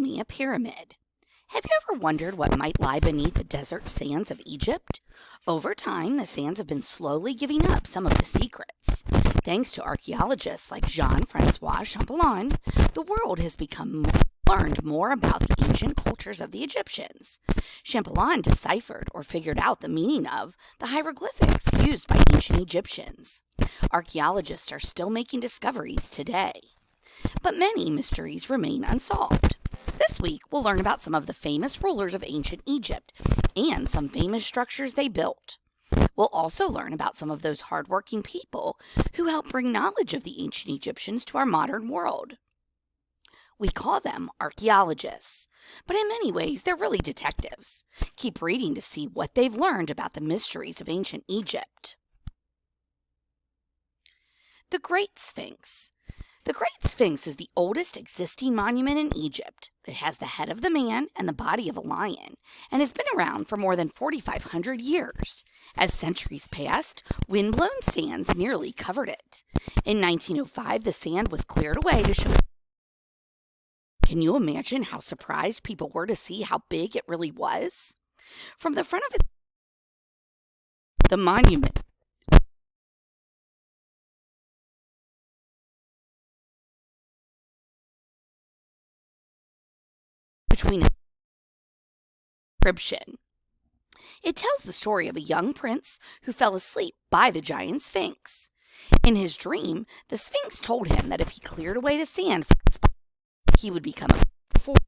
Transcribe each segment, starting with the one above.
me a pyramid. Have you ever wondered what might lie beneath the desert sands of Egypt? Over time, the sands have been slowly giving up some of the secrets. Thanks to archaeologists like Jean-Francois Champollion, the world has learned more about the ancient cultures of the Egyptians. Champollion deciphered or figured out the meaning of the hieroglyphics used by ancient Egyptians. Archaeologists are still making discoveries today, but many mysteries remain unsolved. This week, we'll learn about some of the famous rulers of ancient Egypt and some famous structures they built. We'll also learn about some of those hardworking people who helped bring knowledge of the ancient Egyptians to our modern world. We call them archaeologists, but in many ways, they're really detectives. Keep reading to see what they've learned about the mysteries of ancient Egypt. The Great Sphinx. The Great Sphinx is the oldest existing monument in Egypt. It has the head of the man and the body of a lion, and has been around for more than 4,500 years. As centuries passed, wind-blown sands nearly covered it. In 1905, the sand was cleared away to show. Can you imagine how surprised people were to see how big it really was? From the front of it, the monument between inscription. It tells the story of a young prince who fell asleep by the giant Sphinx. In his dream, the Sphinx told him that if he cleared away the sand from his body, he would become a force.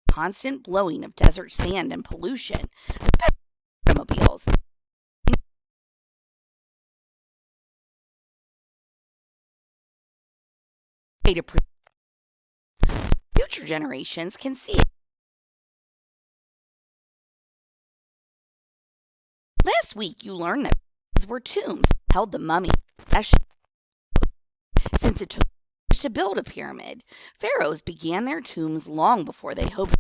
Constant blowing of desert sand and pollution, especially automobiles. To future generations can see it. Last week, you learned that pyramids were tombs that held the mummy. Since it took years to build a pyramid, pharaohs began their tombs long before they hoped.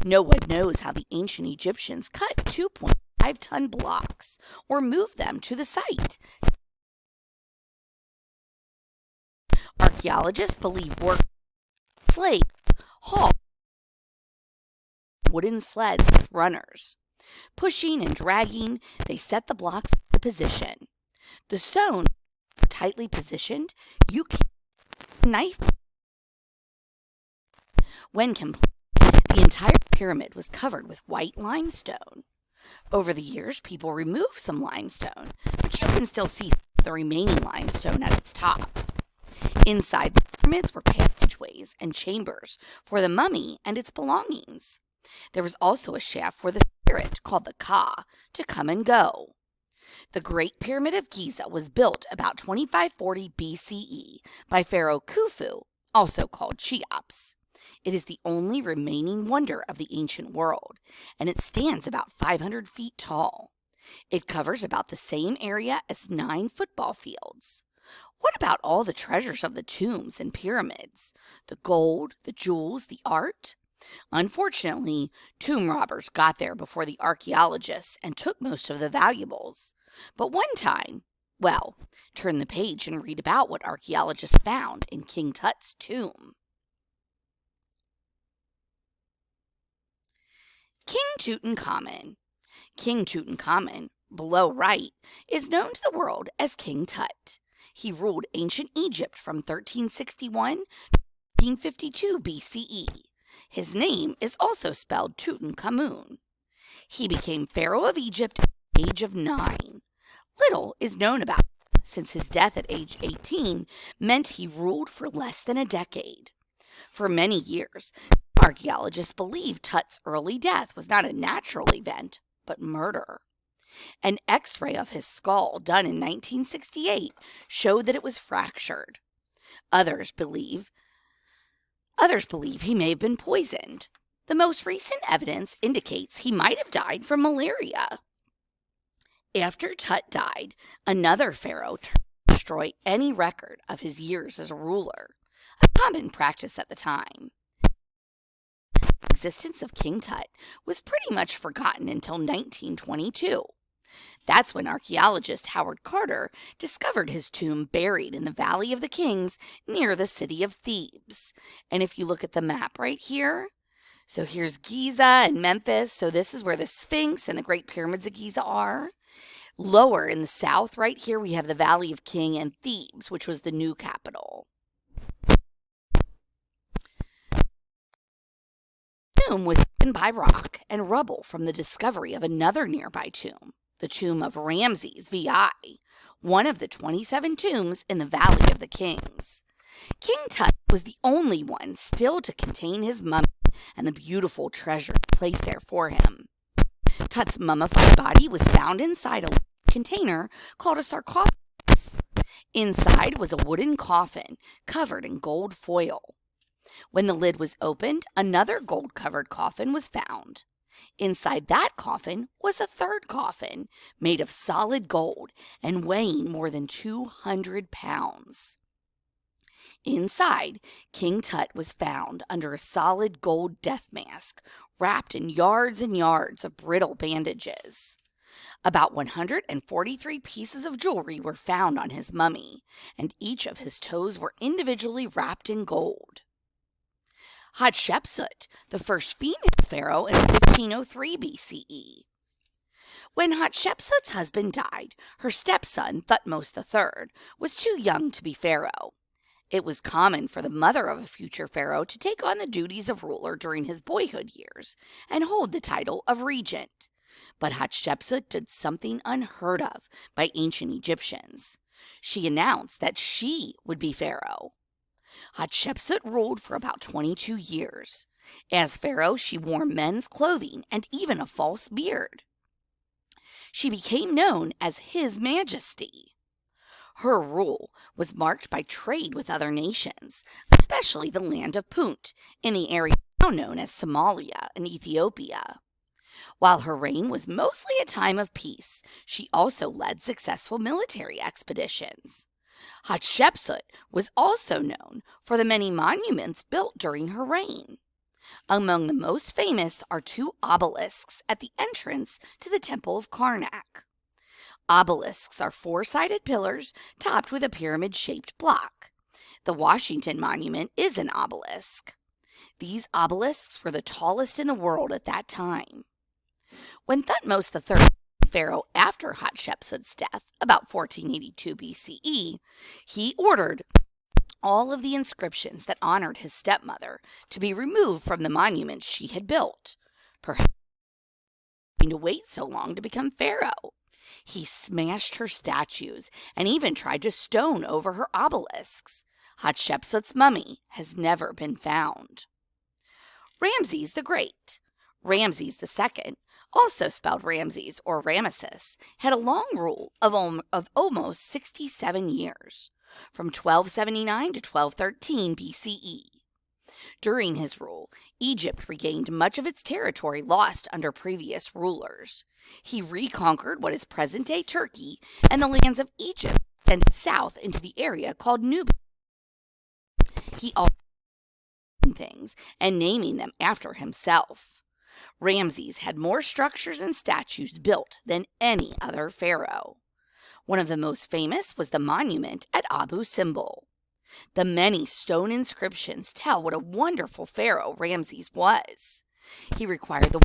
No one knows how the ancient Egyptians cut 2.5-ton blocks or moved them to the site. Archaeologists believe slaves hauled wooden sleds with runners. Pushing and dragging, they set the blocks into position. The stones are tightly positioned. You can knife. When complete, the entire pyramid was covered with white limestone. Over the years, people removed some limestone, but you can still see the remaining limestone at its top. Inside the pyramids were passageways and chambers for the mummy and its belongings. There was also a shaft for the spirit, called the Ka, to come and go. The Great Pyramid of Giza was built about 2540 BCE by Pharaoh Khufu, also called Cheops. It is the only remaining wonder of the ancient world, and it stands about 500 feet tall. It covers about the same area as 9 football fields. What about all the treasures of the tombs and pyramids? The gold, the jewels, the art? Unfortunately, tomb robbers got there before the archaeologists and took most of the valuables. But one time, well, turn the page and read about what archaeologists found in King Tut's tomb. King Tutankhamun. King Tutankhamun, below right, is known to the world as King Tut. He ruled ancient Egypt from 1361 to 1352 BCE. His name is also spelled Tutankhamun. He became pharaoh of Egypt at the age of 9. Little is known about him, since his death at age 18 meant he ruled for less than a decade. For many years, archaeologists believe Tut's early death was not a natural event, but murder. An X-ray of his skull done in 1968 showed that it was fractured. Others believe he may have been poisoned. The most recent evidence indicates he might have died from malaria. After Tut died, another pharaoh tried to destroy any record of his years as a ruler, a common practice at the time. The existence of King Tut was pretty much forgotten until 1922. That's when archaeologist Howard Carter discovered his tomb buried in the Valley of the Kings near the city of Thebes. And if you look at the map right here, so here's Giza and Memphis. So this is where the Sphinx and the Great Pyramids of Giza are. Lower in the south, right here, we have the Valley of King and Thebes, which was the new capital. The tomb was hidden by rock and rubble from the discovery of another nearby tomb, the tomb of Ramses VI, one of the 27 tombs in the Valley of the Kings. King Tut was the only one still to contain his mummy and the beautiful treasure placed there for him. Tut's mummified body was found inside a container called a sarcophagus. Inside was a wooden coffin covered in gold foil. When the lid was opened, another gold-covered coffin was found. Inside that coffin was a third coffin made of solid gold and weighing more than 200 pounds. Inside, King Tut was found under a solid gold death mask wrapped in yards and yards of brittle bandages. About 143 pieces of jewelry were found on his mummy, and each of his toes were individually wrapped in gold. Hatshepsut, the first female pharaoh in 1503 BCE. When Hatshepsut's husband died, her stepson, Thutmose III, was too young to be pharaoh. It was common for the mother of a future pharaoh to take on the duties of ruler during his boyhood years and hold the title of regent. But Hatshepsut did something unheard of by ancient Egyptians. She announced that she would be pharaoh. Hatshepsut ruled for about 22 years. As pharaoh, she wore men's clothing and even a false beard. She became known as His Majesty. Her rule was marked by trade with other nations, especially the land of Punt, in the area now known as Somalia and Ethiopia. While her reign was mostly a time of peace, she also led successful military expeditions. Hatshepsut was also known for the many monuments built during her reign. Among the most famous are two obelisks at the entrance to the Temple of Karnak. Obelisks are four-sided pillars topped with a pyramid-shaped block. The Washington Monument is an obelisk. These obelisks were the tallest in the world at that time. When Thutmose III, pharaoh after Hatshepsut's death, about 1482 BCE, he ordered all of the inscriptions that honored his stepmother to be removed from the monuments she had built. Perhaps to wait so long to become pharaoh. He smashed her statues and even tried to stone over her obelisks. Hatshepsut's mummy has never been found. Ramses the Great. Ramses II, also spelled Ramses or Ramesses, had a long rule of almost 67 years, from 1279 to 1213 BCE. During his rule, Egypt regained much of its territory lost under previous rulers. He reconquered what is present-day Turkey and the lands of Egypt extended south into the area called Nubia. He also things and naming them after himself. Ramses had more structures and statues built than any other pharaoh. One of the most famous was the monument at Abu Simbel. The many stone inscriptions tell what a wonderful pharaoh Ramses was. He required the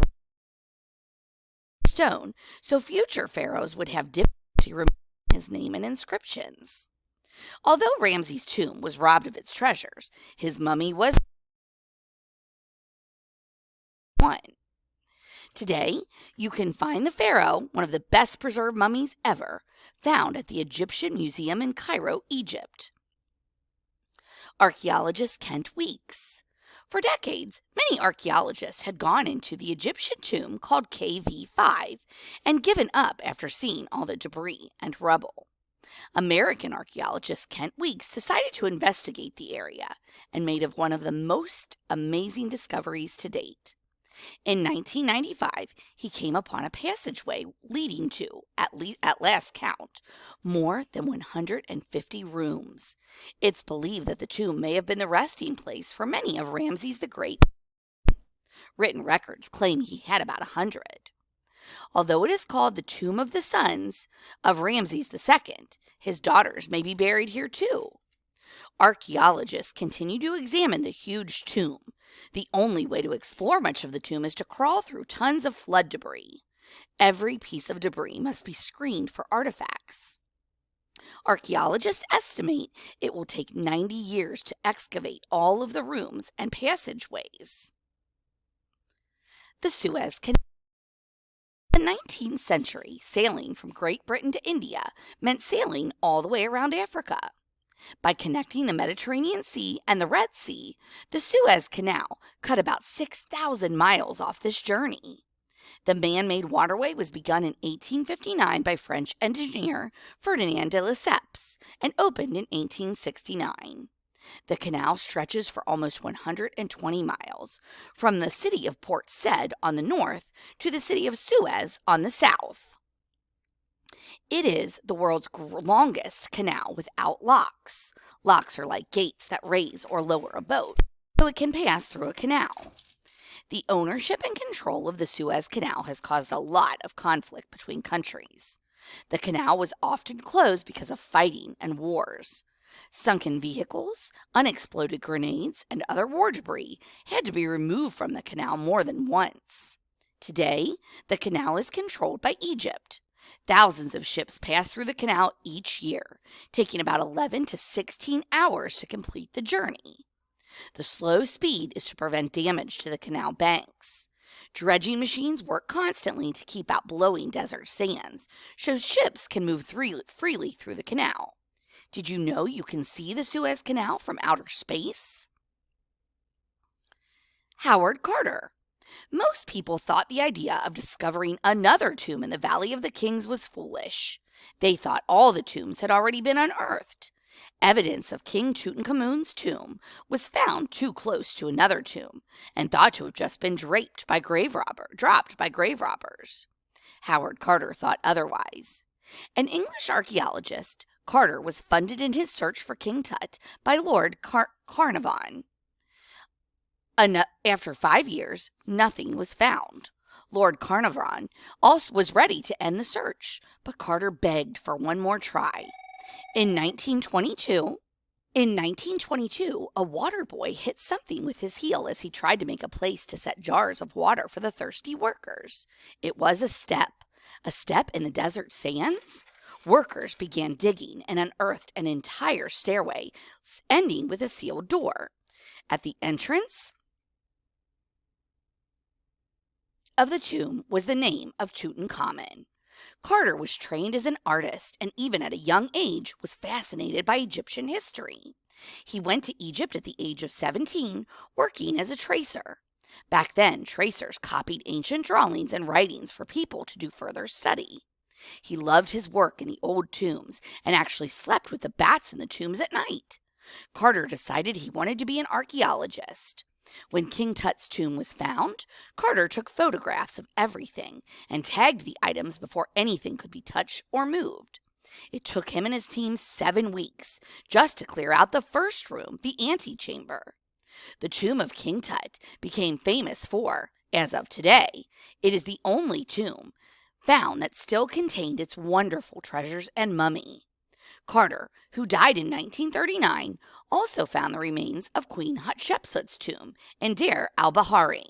stone so future pharaohs would have difficulty removing his name and inscriptions. Although Ramses' tomb was robbed of its treasures, his mummy was one. Today, you can find the pharaoh, one of the best preserved mummies ever, found at the Egyptian Museum in Cairo, Egypt. Archaeologist Kent Weeks. For decades, many archaeologists had gone into the Egyptian tomb called KV5 and given up after seeing all the debris and rubble. American archaeologist Kent Weeks decided to investigate the area and made one of the most amazing discoveries to date. In 1995, he came upon a passageway leading to, at last count, more than 150 rooms. It's believed that the tomb may have been the resting place for many of Ramses the Great. Written records claim he had about 100. Although it is called the Tomb of the Sons of Ramses II, his daughters may be buried here too. Archaeologists continue to examine the huge tomb. The only way to explore much of the tomb is to crawl through tons of flood debris. Every piece of debris must be screened for artifacts. Archaeologists estimate it will take 90 years to excavate all of the rooms and passageways. The Suez Canal. In the 19th century, sailing from Great Britain to India meant sailing all the way around Africa. By connecting the Mediterranean Sea and the Red Sea, the Suez Canal cut about 6,000 miles off this journey. The man-made waterway was begun in 1859 by French engineer Ferdinand de Lesseps and opened in 1869. The canal stretches for almost 120 miles, from the city of Port Said on the north to the city of Suez on the south. It is the world's longest canal without locks. Locks are like gates that raise or lower a boat, so it can pass through a canal. The ownership and control of the Suez Canal has caused a lot of conflict between countries. The canal was often closed because of fighting and wars. Sunken vehicles, unexploded grenades, and other war debris had to be removed from the canal more than once. Today, the canal is controlled by Egypt. Thousands of ships pass through the canal each year, taking about 11 to 16 hours to complete the journey. The slow speed is to prevent damage to the canal banks. Dredging machines work constantly to keep out blowing desert sands, so ships can move freely through the canal. Did you know you can see the Suez Canal from outer space? Howard Carter. Most people thought the idea of discovering another tomb in the Valley of the Kings was foolish. They thought all the tombs had already been unearthed. Evidence of King Tutankhamun's tomb was found too close to another tomb and thought to have just been dropped by grave robbers. Howard Carter thought otherwise. An English archaeologist, Carter was funded in his search for King Tut by Lord Carnarvon. After 5 years, nothing was found. Lord Carnarvon also was ready to end the search, but Carter begged for one more try. In 1922, a water boy hit something with his heel as he tried to make a place to set jars of water for the thirsty workers. It was a step in the desert sands. Workers began digging and unearthed an entire stairway, ending with a sealed door. At the entrance of the tomb was the name of Tutankhamun. Carter was trained as an artist and even at a young age was fascinated by Egyptian history. He went to Egypt at the age of 17, working as a tracer. Back then, tracers copied ancient drawings and writings for people to do further study. He loved his work in the old tombs and actually slept with the bats in the tombs at night. Carter decided he wanted to be an archaeologist. When King Tut's tomb was found, Carter took photographs of everything and tagged the items before anything could be touched or moved. It took him and his team 7 weeks just to clear out the first room, the antechamber. The tomb of King Tut became famous for, as of today, it is the only tomb found that still contained its wonderful treasures and mummy. Carter, who died in 1939, also found the remains of Queen Hatshepsut's tomb in Deir al-Bahari.